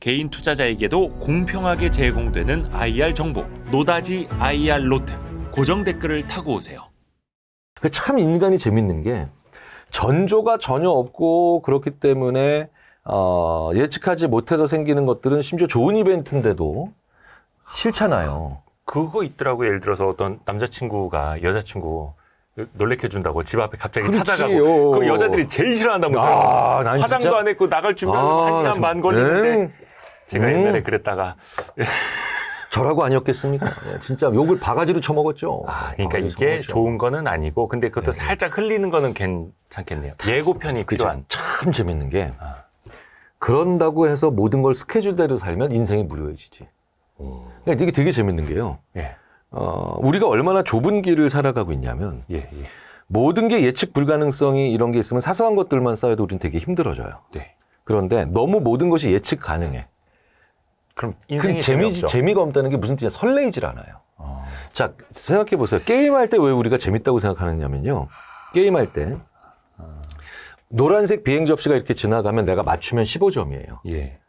개인 투자자에게도 공평하게 제공되는 IR 정보, 노다지 IR 노트. 고정 댓글을 타고 오세요. 참 인간이 재밌는 게 전조가 전혀 없고 그렇기 때문에 예측하지 못해서 생기는 것들은 심지어 좋은 이벤트인데도 싫잖아요. 그거 있더라고요. 예를 들어서 어떤 남자친구가 여자친구 놀래켜준다고 집 앞에 갑자기 찾아가고 그 여자들이 제일 싫어한다면서요. 난 화장도 진짜? 안 했고 나갈 준비하면 1시간 반 걸리는데 제가 옛날에 그랬다가 저라고 아니었겠습니까? 진짜 욕을 바가지로 쳐먹었죠. 그러니까 이게 쳐먹었죠. 좋은 거는 아니고 근데 그것도 살짝 흘리는 거는 괜찮겠네요. 예고편이 필요한. 참 재밌는 게 그런다고 해서 모든 걸 스케줄대로 살면 인생이 무료해지지. 그러니까 이게 되게 재밌는 게요. 예. 우리가 얼마나 좁은 길을 살아가고 있냐면 예. 모든 게 예측 불가능성이 이런 게 있으면 사소한 것들만 쌓여도 우리는 되게 힘들어져요. 네. 그런데 너무 모든 것이 예측 가능해. 그럼 인생이 재미가 없다는 게 무슨 뜻이냐? 설레이질 않아요. 자, 생각해 보세요. 게임할 때 왜 우리가 재밌다고 생각하느냐면요. 게임할 때 노란색 비행 접시가 이렇게 지나가면 내가 맞추면 15점이에요. 예.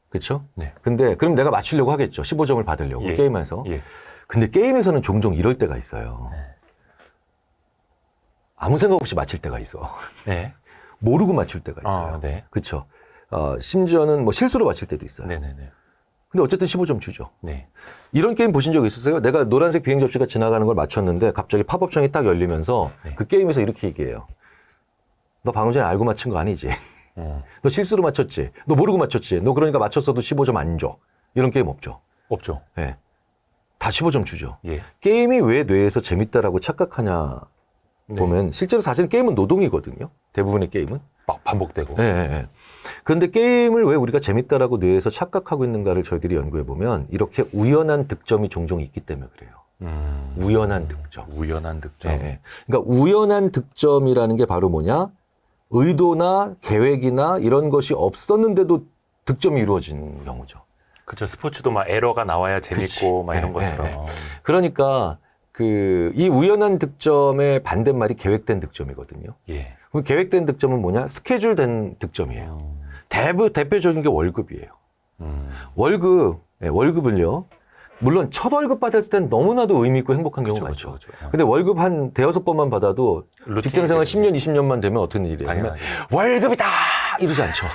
그렇죠? 네. 근데 그럼 내가 맞추려고 하겠죠. 15점을 받으려고 예. 게임에서. 예. 근데 게임에서는 종종 이럴 때가 있어요. 아무 생각 없이 맞힐 때가 있어. 네. 모르고 맞출 때가 있어요. 네. 그렇죠. 심지어는 뭐 실수로 맞힐 때도 있어요. 네네네. 근데 어쨌든 15점 주죠. 네. 이런 게임 보신 적 있으세요? 내가 노란색 비행 접시가 지나가는 걸 맞췄는데 갑자기 팝업 창이 딱 열리면서 그 게임에서 이렇게 얘기해요. 너 방금 전에 알고 맞힌 거 아니지? 너 실수로 맞췄지? 너 모르고 맞췄지? 너 그러니까 맞췄어도 15점 안 줘. 이런 게임 없죠. 없죠. 네. 다 15점 주죠. 예. 게임이 왜 뇌에서 재밌다라고 착각하냐 보면 실제로 사실 게임은 노동이거든요. 대부분의 게임은. 막 반복되고. 네. 그런데 게임을 왜 우리가 재밌다라고 뇌에서 착각하고 있는가를 저희들이 연구해 보면 이렇게 우연한 득점이 종종 있기 때문에 그래요. 우연한 득점. 우연한 득점. 네. 그러니까 우연한 득점이라는 게 바로 뭐냐? 의도나 계획이나 이런 것이 없었는데도 득점이 이루어지는 경우죠. 그렇죠. 스포츠도 막 에러가 나와야 재밌고 막 이런 것처럼. 그러니까 이 우연한 득점의 반대말이 계획된 득점이거든요. 예. 그럼 계획된 득점은 뭐냐? 스케줄된 득점이에요. 대표적인 게 월급이에요. 월급을요. 물론 첫 월급 받았을 땐 너무나도 의미 있고 행복한 경우가 많죠. 그쵸. 근데 월급 한 대여섯 번만 받아도 직장생활 되죠. 10년, 20년만 되면 어떤 일이에요? 당연하죠. 월급이다! 이러지 않죠.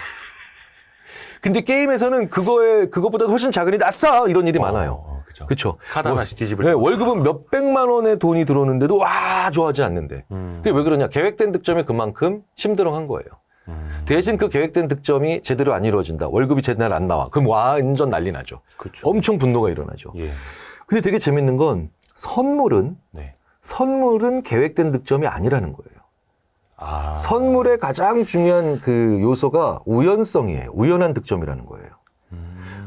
근데 게임에서는 그거보다 훨씬 작으니 아싸! 이런 일이 많아요. 그렇죠. 카드 하나씩 뒤집을 네, 때. 월급은 몇 백만 원의 돈이 들어오는데도 와 좋아하지 않는데. 그게 왜 그러냐? 계획된 득점이 그만큼 심드렁한 거예요. 대신 그 계획된 득점이 제대로 안 이루어진다. 월급이 제대로 안 나와. 그럼 완전 난리 나죠. 그쵸. 엄청 분노가 일어나죠. 예. 근데 되게 재밌는 건 선물은 네. 계획된 득점이 아니라는 거예요. 아. 선물의 가장 중요한 그 요소가 우연성이에요. 우연한 득점이라는 거예요.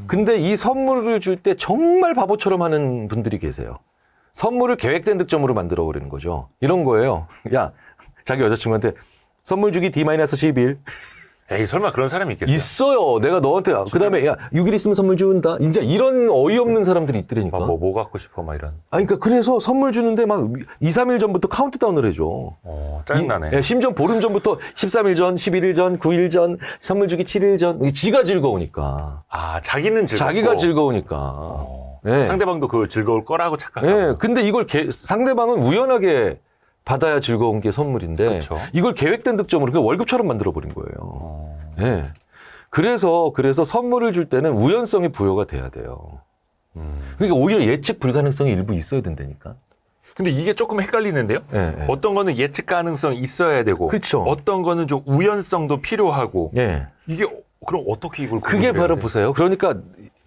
근데 이 선물을 줄 때 정말 바보처럼 하는 분들이 계세요. 선물을 계획된 득점으로 만들어 버리는 거죠. 이런 거예요. 야, 자기 여자친구한테 선물 주기 D-11. 에이, 설마 그런 사람이 있겠어요? 있어요. 내가 너한테 그다음에 야, 6일 있으면 선물 준다. 진짜 이런 어이없는 사람들이 있더라니까. 뭐 갖고 싶어 막 이런. 그러니까 그래서 선물 주는데 막 2, 3일 전부터 카운트다운을 해줘. 짜증나네. 심지어 보름 전부터 13일 전, 11일 전, 9일 전, 선물 주기 7일 전. 지가 즐거우니까. 자기는 즐겁고. 자기가 즐거우니까. 네. 상대방도 그걸 즐거울 거라고 착각하고. 네. 근데 이걸 상대방은 우연하게 받아야 즐거운 게 선물인데 그쵸. 이걸 계획된 득점으로 그냥 월급처럼 만들어버린 거예요. 네. 그래서 선물을 줄 때는 우연성이 부여가 돼야 돼요. 그러니까 오히려 예측 불가능성이 일부 있어야 된다니까. 근데 이게 조금 헷갈리는데요? 네. 어떤 거는 예측 가능성이 있어야 되고. 그쵸. 어떤 거는 좀 우연성도 필요하고. 네. 이게 그럼 어떻게 이걸 그게 바로 보세요. 그러니까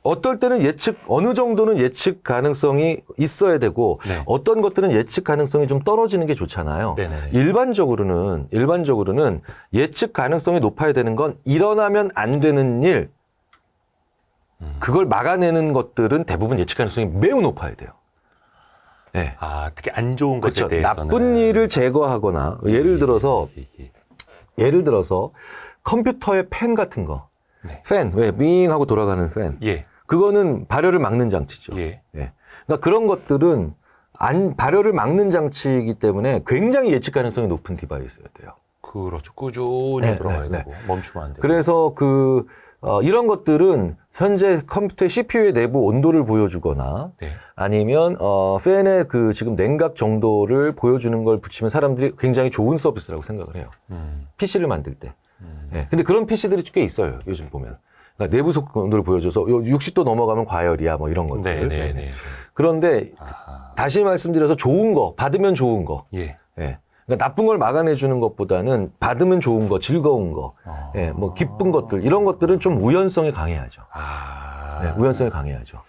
어떨 때는 어느 정도는 예측 가능성이 있어야 되고 네. 어떤 것들은 예측 가능성이 좀 떨어지는 게 좋잖아요. 네네네. 일반적으로는 예측 가능성이 높아야 되는 건 일어나면 안 되는 일, 그걸 막아내는 것들은 대부분 예측 가능성이 매우 높아야 돼요. 네. 특히 안 좋은 것에 그렇죠. 대해서는. 나쁜 일을 제거하거나 예를 들어서 컴퓨터의 펜 같은 거. 네. 팬, 왜 윙 하고 돌아가는 팬. 예. 그거는 발열을 막는 장치죠. 예. 그러니까 그런 것들은 발열을 막는 장치이기 때문에 굉장히 예측 가능성이 높은 디바이스여야 돼요. 그렇죠. 꾸준히 돌아가야 네. 되고 멈추면 안 되고. 그래서 이런 것들은 현재 컴퓨터의 CPU의 내부 온도를 보여주거나 네. 아니면 팬의 그 지금 냉각 정도를 보여주는 걸 붙이면 사람들이 굉장히 좋은 서비스라고 생각을 해요. PC를 만들 때. 예. 근데 그런 PC들이 꽤 있어요. 요즘 보면. 그러니까 내부 온도를 보여줘서 60도 넘어가면 과열이야 뭐 이런 것들. 네. 그런데 아하. 다시 말씀드려서 좋은 거, 받으면 좋은 거. 예. 예. 그러니까 나쁜 걸 막아내 주는 것보다는 받으면 좋은 거, 즐거운 거, 예, 뭐 기쁜 것들 이런 것들은 좀 우연성이 강해야죠. 예, 우연성이 강해야죠.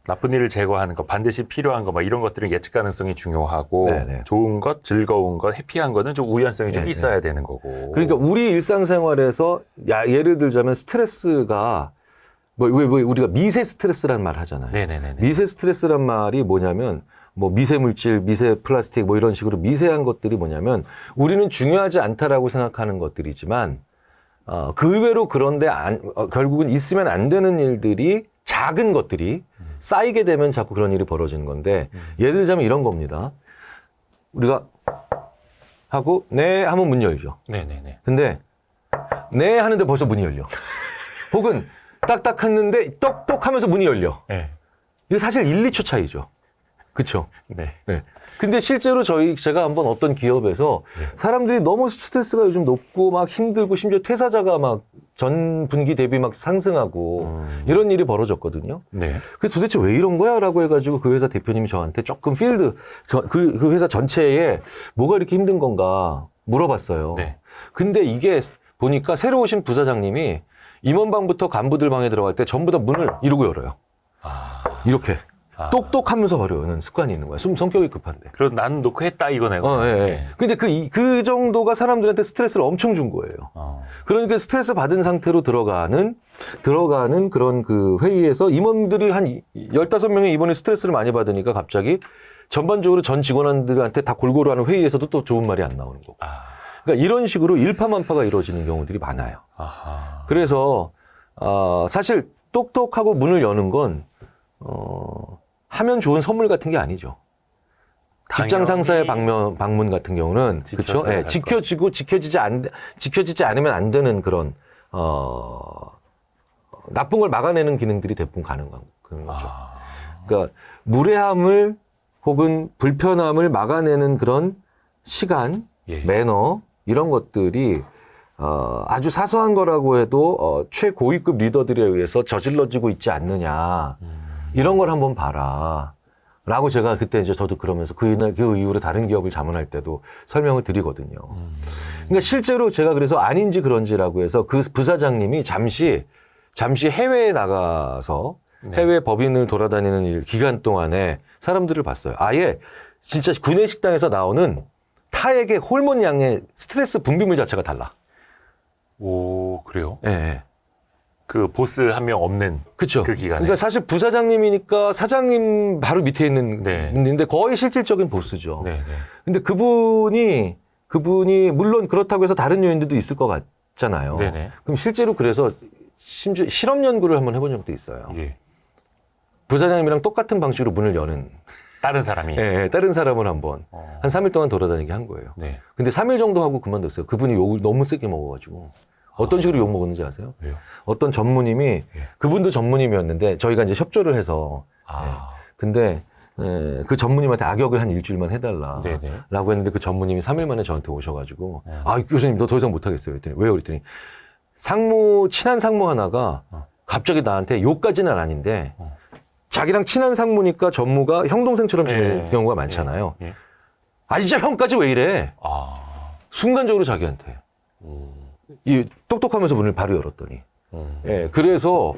나쁜 일을 제거하는 것, 반드시 필요한 것, 막 이런 것들은 예측 가능성이 중요하고, 네네. 좋은 것, 즐거운 것, 해피한 거는 좀 우연성이 좀 네네. 있어야 되는 거고. 그러니까 우리 일상생활에서 예를 들자면 스트레스가 왜 우리가 미세 스트레스라는 말 하잖아요. 네네네. 미세 스트레스란 말이 뭐냐면 뭐 미세 물질, 미세 플라스틱 뭐 이런 식으로 미세한 것들이 뭐냐면 우리는 중요하지 않다라고 생각하는 것들이지만 그 외로 그런데 결국은 있으면 안 되는 일들이 작은 것들이 쌓이게 되면 자꾸 그런 일이 벌어지는 건데 예를 들자면 이런 겁니다. 우리가 하고 네 하면 문 열죠. 네네네. 근데 네 하는데 벌써 문이 열려. 혹은 딱딱 했는데 똑똑 하면서 문이 열려. 네. 이거 사실 1, 2초 차이죠. 그렇죠? 네. 네. 근데 실제로 제가 한번 어떤 기업에서 사람들이 너무 스트레스가 요즘 높고 막 힘들고 심지어 퇴사자가 막 전 분기 대비 막 상승하고 이런 일이 벌어졌거든요. 네. 그래서 도대체 왜 이런 거야? 라고 해가지고 그 회사 대표님이 저한테 조금 그 회사 전체에 뭐가 이렇게 힘든 건가 물어봤어요. 네. 근데 이게 보니까 새로 오신 부사장님이 임원방부터 간부들 방에 들어갈 때 전부 다 문을 이러고 열어요. 이렇게. 똑똑하면서 바로 여는 습관이 있는 거야. 성격이 급한데. 그럼 난 놓고 했다 이거네요. 예. 근데 그 정도가 사람들한테 스트레스를 엄청 준 거예요. 그러니까 스트레스 받은 상태로 들어가는 그런 그 회의에서 임원들이 한 15명의 임원이 스트레스를 많이 받으니까 갑자기 전반적으로 전 직원들한테 다 골고루 하는 회의에서도 또 좋은 말이 안 나오는 거고. 그러니까 이런 식으로 일파만파가 이루어지는 경우들이 많아요. 그래서, 사실 똑똑하고 문을 여는 건, 하면 좋은 선물 같은 게 아니죠. 직장 상사의 방문 같은 경우는 그렇죠. 예, 지켜지지 않으면 안 되는 그런 나쁜 걸 막아내는 기능들이 대부분 가능한 거죠. 그러니까 무례함을 혹은 불편함을 막아내는 그런 시간, 매너 이런 것들이 아주 사소한 거라고 해도 최고위급 리더들에 의해서 저질러지고 있지 않느냐. 이런 걸 한번 봐라. 라고 제가 그때 이제 저도 그러면서 그 이후로 다른 기업을 자문할 때도 설명을 드리거든요. 그러니까 실제로 제가 그래서 아닌지 그런지라고 해서 그 부사장님이 잠시 해외에 나가서 해외 법인을 돌아다니는 기간 동안에 사람들을 봤어요. 아예 진짜 구내 식당에서 나오는 타액의 호르몬 양의 스트레스 분비물 자체가 달라. 오, 그래요? 예. 그 보스 한 명 없는 그쵸. 그 기간에. 그러니까 사실 부사장님이니까 사장님 바로 밑에 있는 분인데 거의 실질적인 보스죠. 근데 그분이 물론 그렇다고 해서 다른 요인들도 있을 것 같잖아요. 그럼 실제로 그래서 심지어 실험 연구를 한번 해본 적도 있어요. 부사장님이랑 똑같은 방식으로 문을 여는 다른 사람이. 다른 사람을 한번 한 3일 동안 돌아다니게 한 거예요. 근데 3일 정도 하고 그만뒀어요. 그분이 욕을 너무 세게 먹어가지고. 어떤 식으로 욕 먹었는지 아세요? 왜요? 어떤 전무님이 그분도 전무님이었는데 저희가 이제 협조를 해서 근데 그 전무님한테 악역을 한 일주일만 해달라라고 했는데 그 전무님이 3일 만에 저한테 오셔가지고 교수님 너 더 이상 못하겠어요. 그랬더니 왜요? 그랬더니 친한 상무 하나가 갑자기 나한테 욕까지는 아닌데 자기랑 친한 상무니까 전무가 형 동생처럼 지내는 경우가 많잖아요. 아 진짜 형까지 왜 이래? 순간적으로 자기한테 이 똑똑하면서 문을 바로 열었더니 그래서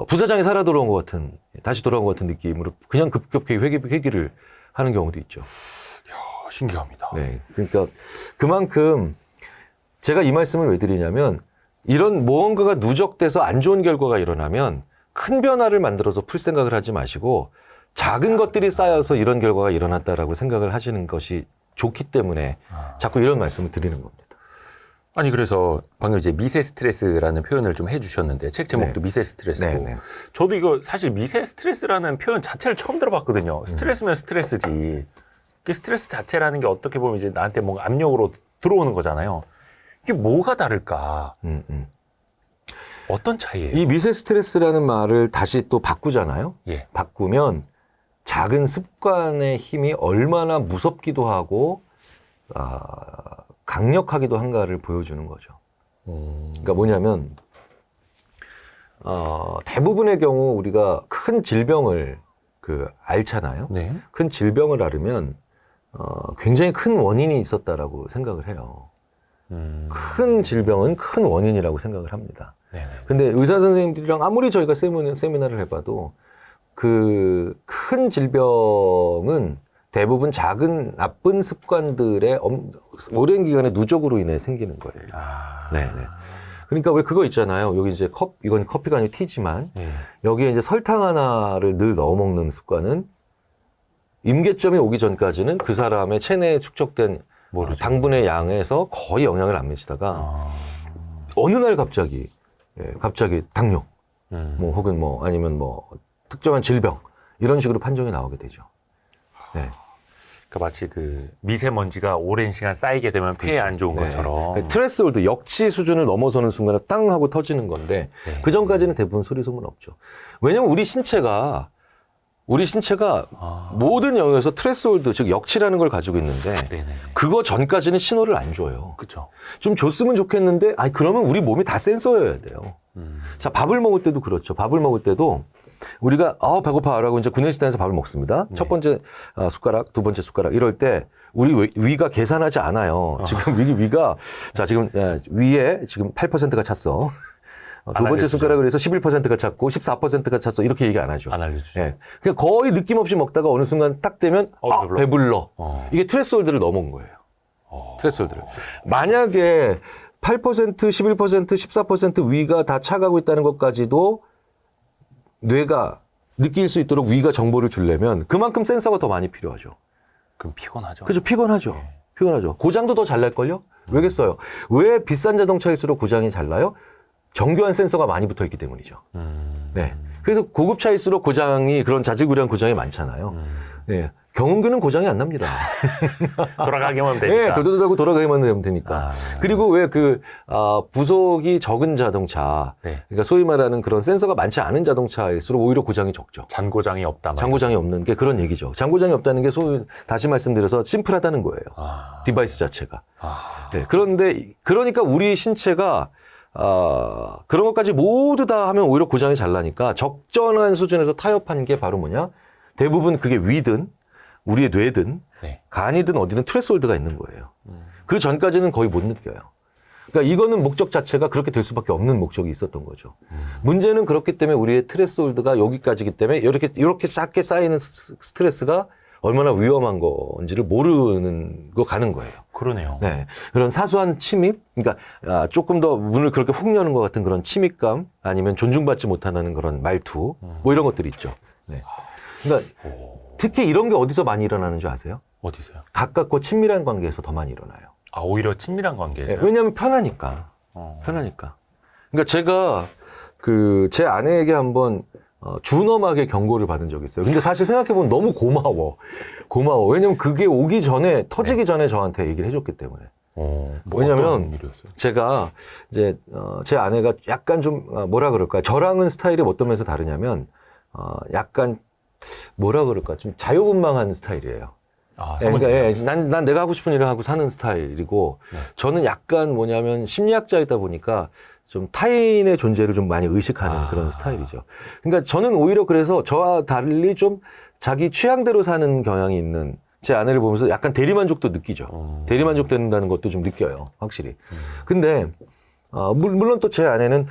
부사장이 살아 돌아온 것 같은 다시 돌아온 것 같은 느낌으로 그냥 급격히 회기를 하는 경우도 있죠. 신기합니다. 그러니까 그만큼 제가 이 말씀을 왜 드리냐면 이런 무언가가 누적돼서 안 좋은 결과가 일어나면 큰 변화를 만들어서 풀 생각을 하지 마시고 작은 것들이 쌓여서 이런 결과가 일어났다라고 생각을 하시는 것이 좋기 때문에 자꾸 이런 말씀을 드리는 겁니다. 아니 그래서 방금 이제 미세 스트레스라는 표현을 좀 해주셨는데 책 제목도 미세 스트레스고 저도 이거 사실 미세 스트레스라는 표현 자체를 처음 들어봤거든요. 스트레스면 스트레스지. 그 스트레스 자체라는 게 어떻게 보면 이제 나한테 뭔가 압력으로 들어오는 거잖아요. 이게 뭐가 다를까? 어떤 차이예요? 이 미세 스트레스라는 말을 다시 또 바꾸잖아요. 예. 바꾸면 작은 습관의 힘이 얼마나 무섭기도 하고 강력하기도 한가를 보여주는 거죠. 그러니까 뭐냐면 대부분의 경우 우리가 큰 질병을 앓잖아요. 네. 큰 질병을 앓으면 굉장히 큰 원인이 있었다라고 생각을 해요. 큰 질병은 큰 원인이라고 생각을 합니다. 네네. 근데 의사 선생님들이랑 아무리 저희가 세미나를 해봐도 그 큰 질병은 대부분 작은 나쁜 습관들의 오랜 기간의 누적으로 인해 생기는 거예요. 네네. 그러니까 왜 그거 있잖아요. 여기 이제 이건 커피가 아니고 티지만 여기에 이제 설탕 하나를 늘 넣어 먹는 습관은 임계점이 오기 전까지는 그 사람의 체내에 축적된 당분의 양에서 거의 영향을 안 미치다가 어느 날 갑자기 당뇨, 뭐 혹은 뭐 아니면 뭐 특정한 질병 이런 식으로 판정이 나오게 되죠. 네. 그러니까 마치 그 미세먼지가 오랜 시간 쌓이게 되면 폐에 안 좋은 네. 것처럼. 그러니까 트레스홀드 역치 수준을 넘어서는 순간에 땅 하고 터지는 건데 네. 그 전까지는 대부분 소리 소문 없죠. 왜냐면 우리 신체가 모든 영역에서 트레스홀드 즉 역치라는 걸 가지고 있는데 네네. 그거 전까지는 신호를 안 줘요. 그렇죠. 좀 줬으면 좋겠는데 그러면 우리 몸이 다 센서여야 돼요. 자, 밥을 먹을 때도 그렇죠. 밥을 먹을 때도 우리가 배고파라고 이제 구내식당에서 밥을 먹습니다. 첫 번째 숟가락, 두 번째 숟가락 이럴 때 우리 위가 계산하지 않아요. 지금 위가 자 지금 위에 지금 8%가 찼어. 두 번째 숟가락을 해서 11%가 찼고 14%가 찼어. 이렇게 얘기 안 하죠. 안 알려주죠. 예. 그냥 거의 느낌 없이 먹다가 어느 순간 딱 되면 배불러. 이게 트레스홀드를 넘어온 거예요. 트레스홀드를. 만약에 8%, 11%, 14% 위가 다 차가고 있다는 것까지도 뇌가 느낄 수 있도록 위가 정보를 주려면 그만큼 센서가 더 많이 필요하죠. 그럼 피곤하죠. 그렇죠. 피곤하죠. 피곤하죠. 고장도 더 잘 날걸요? 왜겠어요? 왜 비싼 자동차일수록 고장이 잘 나요? 정교한 센서가 많이 붙어 있기 때문이죠. 네. 그래서 고급차일수록 고장이 그런 자질구레한 고장이 많잖아요. 네. 경운기는 고장이 안 납니다. 돌아가기만 하면 되니까. 네, 도도도하고 돌아가기만 하면 되니까. 그리고 왜 부속이 적은 자동차, 네. 그러니까 소위 말하는 그런 센서가 많지 않은 자동차일수록 오히려 고장이 적죠. 잔고장이 없다. 잔고장이 없는 게 그런 얘기죠. 잔고장이 없다는 게 다시 말씀드려서 심플하다는 거예요. 디바이스 자체가. 네, 그러니까 우리 신체가 그런 것까지 모두 다 하면 오히려 고장이 잘 나니까 적절한 수준에서 타협한 게 바로 뭐냐? 대부분 그게 위든 우리의 뇌든 간이든 어디든 트레스홀드가 있는 거예요. 그 전까지는 거의 못 느껴요. 그러니까 이거는 목적 자체가 그렇게 될 수밖에 없는 목적이 있었던 거죠. 문제는 그렇기 때문에 우리의 트레스홀드가 여기까지기 때문에 이렇게 작게 쌓이는 스트레스가 얼마나 위험한 건지를 모르는 거 가는 거예요. 그러네요. 네. 그런 사소한 침입, 그러니까 조금 더 문을 그렇게 훅 여는 것 같은 그런 침입감, 아니면 존중받지 못하는 그런 말투, 뭐 이런 것들이 있죠. 네. 그러니까 특히 이런 게 어디서 많이 일어나는 줄 아세요? 어디서요? 가깝고 친밀한 관계에서 더 많이 일어나요. 오히려 친밀한 관계죠. 네. 왜냐하면 편하니까. 편하니까. 그러니까 제가 제 아내에게 한번 준엄하게 경고를 받은 적이 있어요. 근데 사실 생각해보면 너무 고마워. 왜냐면 그게 오기 전에, 터지기 전에 저한테 얘기를 해줬기 때문에. 왜냐면 제가 이제, 제 아내가 약간 좀, 뭐라 그럴까요? 저랑은 스타일이 어떤 면에서 다르냐면, 약간, 뭐라 그럴까? 좀 자유분방한 스타일이에요. 그러니까 난 내가 하고 싶은 일을 하고 사는 스타일이고, 저는 약간 뭐냐면 심리학자이다 보니까 좀 타인의 존재를 좀 많이 의식하는 그런 스타일이죠. 그러니까 저는 오히려 그래서 저와 달리 좀 자기 취향대로 사는 경향이 있는 제 아내를 보면서 약간 대리만족도 느끼죠. 대리만족 된다는 것도 좀 느껴요. 확실히. 근데, 물론 또 제 아내는,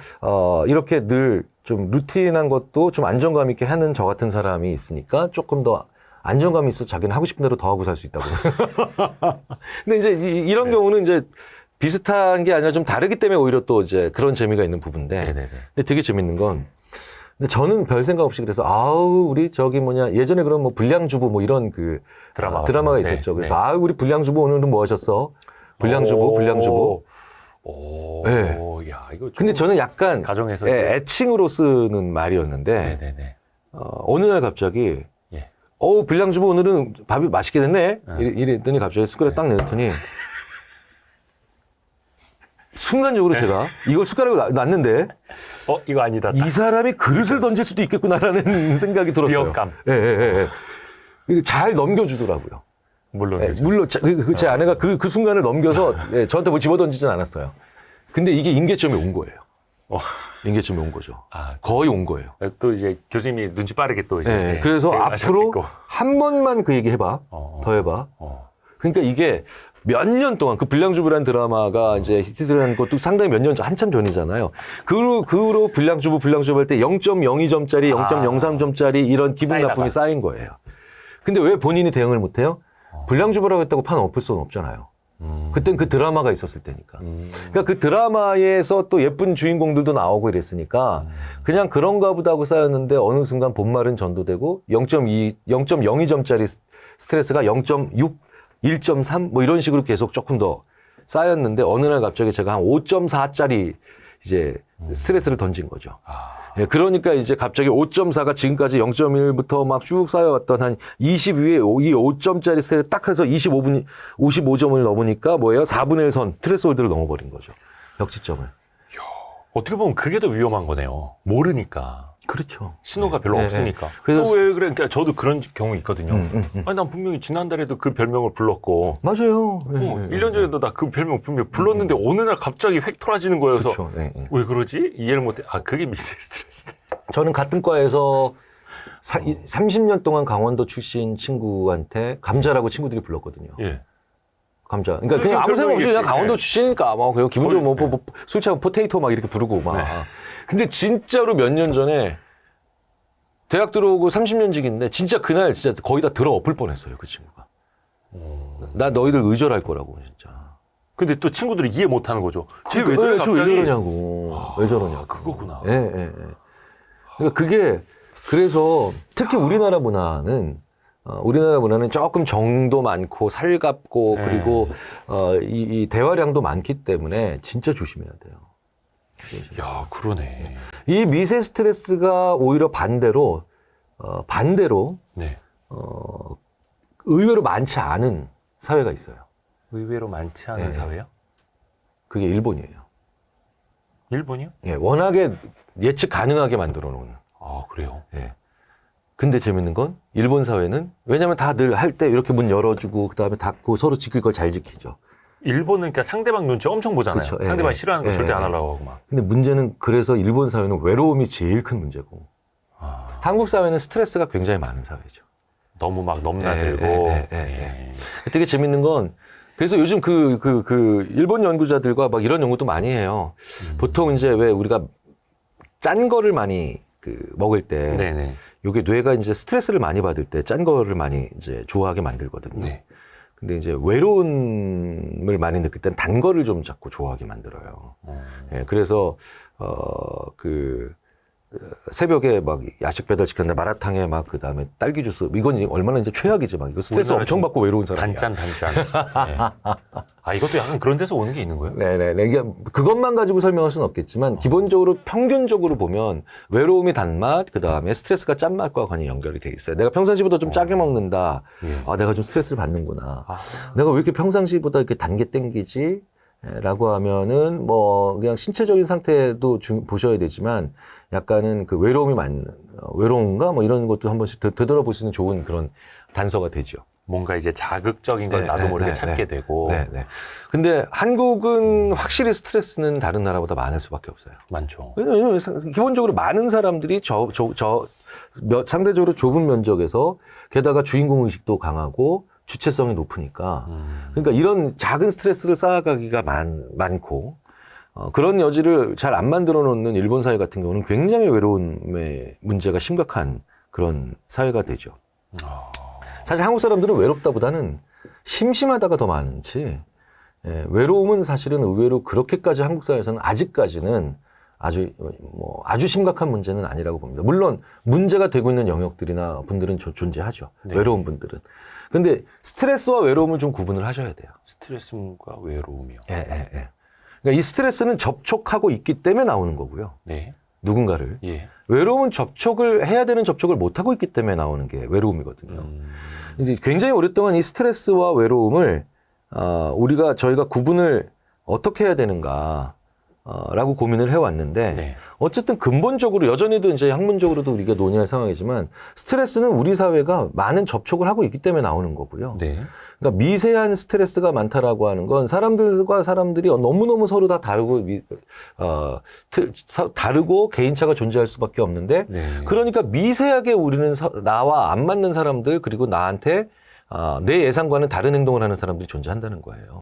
이렇게 늘 좀 루틴한 것도 좀 안정감 있게 하는 저 같은 사람이 있으니까 조금 더 안정감이 있어 자기는 하고 싶은 대로 더 하고 살 수 있다고. 근데 이제 이런 경우는 이제 비슷한 게 아니라 좀 다르기 때문에 오히려 또 이제 그런 재미가 있는 부분인데. 근데 되게 재밌는 건, 근데 저는 별 생각 없이 그래서, 우리 예전에 그런 뭐 불량주부 뭐 이런 드라마가 있었죠. 그래서, 우리 불량주부 오늘은 뭐 하셨어? 불량주부. 네. 야, 이거 근데 저는 약간 가정에서 애칭으로 쓰는 말이었는데, 어느 날 갑자기, 불량주부 오늘은 밥이 맛있게 됐네? 이랬더니 갑자기 숟가락 딱 내렸더니, 순간적으로 제가 이걸 숟가락을 놨는데 이거 아니다. 이 사람이 그릇을 던질 수도 있겠구나라는 생각이 들었어요. 위협감. 예, 예, 예. 잘 넘겨주더라고요. 물론. 예, 물론 제 아내가 그 순간을 넘겨서 예, 저한테 뭐 집어던지진 않았어요. 근데 이게 임계점에 온 거예요. 임계점에 온 거죠. 거의 온 거예요. 또 이제 교수님이 눈치 빠르게 또 이제. 예, 그래서 앞으로 한 번만 그 얘기 해봐. 더 해봐. 그러니까 이게 몇 년 동안 그 불량주부라는 드라마가 이제 히트한 것도 상당히 몇 년 전, 한참 전이잖아요. 그 후로 불량주부 할 때 0.02점짜리, 0.03점짜리 이런 기분 쌓이다가. 나쁨이 쌓인 거예요. 근데 왜 본인이 대응을 못 해요? 불량주부라고 했다고 판 엎을 수는 없잖아요. 그땐 그 드라마가 있었을 때니까. 그러니까 그 드라마에서 또 예쁜 주인공들도 나오고 이랬으니까 그냥 그런가 보다 하고 쌓였는데 어느 순간 본말은 전도되고 0.02점짜리 스트레스가 0.6, 1.3 뭐 이런 식으로 계속 조금 더 쌓였는데 어느 날 갑자기 제가 한 5.4짜리 이제 스트레스를 던진 거죠. 예, 그러니까 이제 갑자기 5.4가 지금까지 0.1부터 막 쭉 쌓여왔던 한 20 위에 이 5점짜리 스트레스 딱 해서 55점을 넘으니까 뭐예요? 4분의 1 선 트레스홀드를 넘어버린 거죠. 역지점을. 어떻게 보면 그게 더 위험한 거네요. 모르니까. 그렇죠. 신호가 별로 네, 없으니까. 네. 그래서 또 왜 그래? 그러니까 저도 그런 경우 있거든요. 아니, 난 분명히 지난달에도 그 별명을 불렀고. 맞아요. 1년 전에도 나 그 별명 분명히 불렀는데 어느 날 갑자기 획 돌아지는 거여서. 그렇죠. 네, 네. 왜 그러지? 이해를 못해. 그게 미세 스트레스네. 저는 같은 과에서 30년 동안 강원도 출신 친구한테 감자라고 친구들이 불렀거든요. 예. 감자. 그러니까 그냥 아무 생각 없이 그냥 강원도 출신이니까 막 그냥 기본적으로 술 취하면 포테이토 막 이렇게 부르고 막. 근데 진짜로 몇 년 전에 대학 들어오고 30년직인데 진짜 그날 진짜 거의 다 들어 엎을 뻔했어요, 그 친구가. 나 너희들 의절할 거라고 진짜. 근데 또 친구들이 이해 못 하는 거죠. 쟤 왜 저래 갑자기? 왜 저러냐고. 왜 저러냐고. 그거구나. 예, 예, 예. 그러니까 그게 그래서 특히 우리나라 문화는 조금 정도 많고 살갑고 그리고 이 대화량도 많기 때문에 진짜 조심해야 돼요. 야, 그러네. 이 미세 스트레스가 오히려 반대로 네. 의외로 많지 않은 사회가 있어요. 의외로 많지 않은 네. 사회요? 그게 일본이에요. 일본이요? 예, 워낙에 예측 가능하게 만들어 놓은. 그래요? 예. 근데 재밌는 건 일본 사회는 왜냐면 다들 할 때 이렇게 문 열어주고 그다음에 닫고 서로 지킬 걸 잘 지키죠. 일본은 그러니까 상대방 눈치 엄청 보잖아요. 그쵸, 상대방 예, 싫어하는 거 예, 절대 안 예. 하려고 하고 막. 근데 문제는 그래서 일본 사회는 외로움이 제일 큰 문제고 한국 사회는 스트레스가 굉장히 많은 사회죠. 너무 막 넘나들고. 되게 재밌는 건 그래서 요즘 그 일본 연구자들과 막 이런 연구도 많이 해요. 보통 이제 왜 우리가 짠 거를 많이 먹을 때 네네. 요게 뇌가 이제 스트레스를 많이 받을 때 짠 거를 많이 이제 좋아하게 만들거든요. 네. 근데 이제 외로움을 많이 느낄 땐 단 거를 좀 자꾸 좋아하게 만들어요. 예, 그래서 새벽에 막 야식 배달 시켰는데 마라탕에 막 그다음에 딸기 주스 이건 얼마나 이제 최악이지 막 이거 스트레스 엄청 받고 외로운 사람이야. 단짠. 네. 이것도 약간 그런 데서 오는 게 있는 거예요? 네네. 이게 그것만 가지고 설명할 수는 없겠지만 기본적으로 평균적으로 보면 외로움이 단맛 그다음에 스트레스가 짠맛과 관이 연결이 돼 있어요. 내가 평상시보다 좀 짜게 먹는다. 예. 내가 좀 스트레스를 받는구나. 내가 왜 이렇게 평상시보다 이렇게 단 게 땡기지? 라고 하면은 뭐 그냥 신체적인 상태도 보셔야 되지만 약간은 그 외로움인가 뭐 이런 것도 한 번씩 되돌아볼 수 있는 좋은 그런 단서가 되죠. 뭔가 이제 자극적인 걸 나도 모르게 찾게 되고. 네. 근데 한국은 확실히 스트레스는 다른 나라보다 많을 수밖에 없어요. 많죠. 왜냐면 기본적으로 많은 사람들이 상대적으로 좁은 면적에서 게다가 주인공 의식도 강하고 주체성이 높으니까 그러니까 이런 작은 스트레스를 쌓아가기가 많고 그런 여지를 잘 안 만들어 놓는 일본 사회 같은 경우는 굉장히 외로움의 문제가 심각한 그런 사회가 되죠. 사실 한국 사람들은 외롭다보다는 심심하다가 더 많지 외로움은 사실은 의외로 그렇게까지 한국 사회에서는 아직까지는 아주 심각한 문제는 아니라고 봅니다. 물론 문제가 되고 있는 영역들이나 분들은 존재하죠. 네. 외로운 분들은. 근데 스트레스와 외로움을 좀 구분을 하셔야 돼요. 스트레스과 외로움이요. 그러니까 이 스트레스는 접촉하고 있기 때문에 나오는 거고요. 네. 누군가를. 예. 외로움은 해야 되는 접촉을 못하고 있기 때문에 나오는 게 외로움이거든요. 이제 굉장히 오랫동안 이 스트레스와 외로움을 저희가 구분을 어떻게 해야 되는가? 라고 고민을 해왔는데 네. 어쨌든 근본적으로 여전히도 이제 학문적으로도 우리가 논의할 상황이지만 스트레스는 우리 사회가 많은 접촉을 하고 있기 때문에 나오는 거고요. 네. 그러니까 미세한 스트레스가 많다라고 하는 건 사람들과 사람들이 너무너무 서로 다 다르고 다르고 개인차가 존재할 수밖에 없는데 네. 그러니까 미세하게 우리는 나와 안 맞는 사람들 그리고 나한테 내 예상과는 다른 행동을 하는 사람들이 존재한다는 거예요.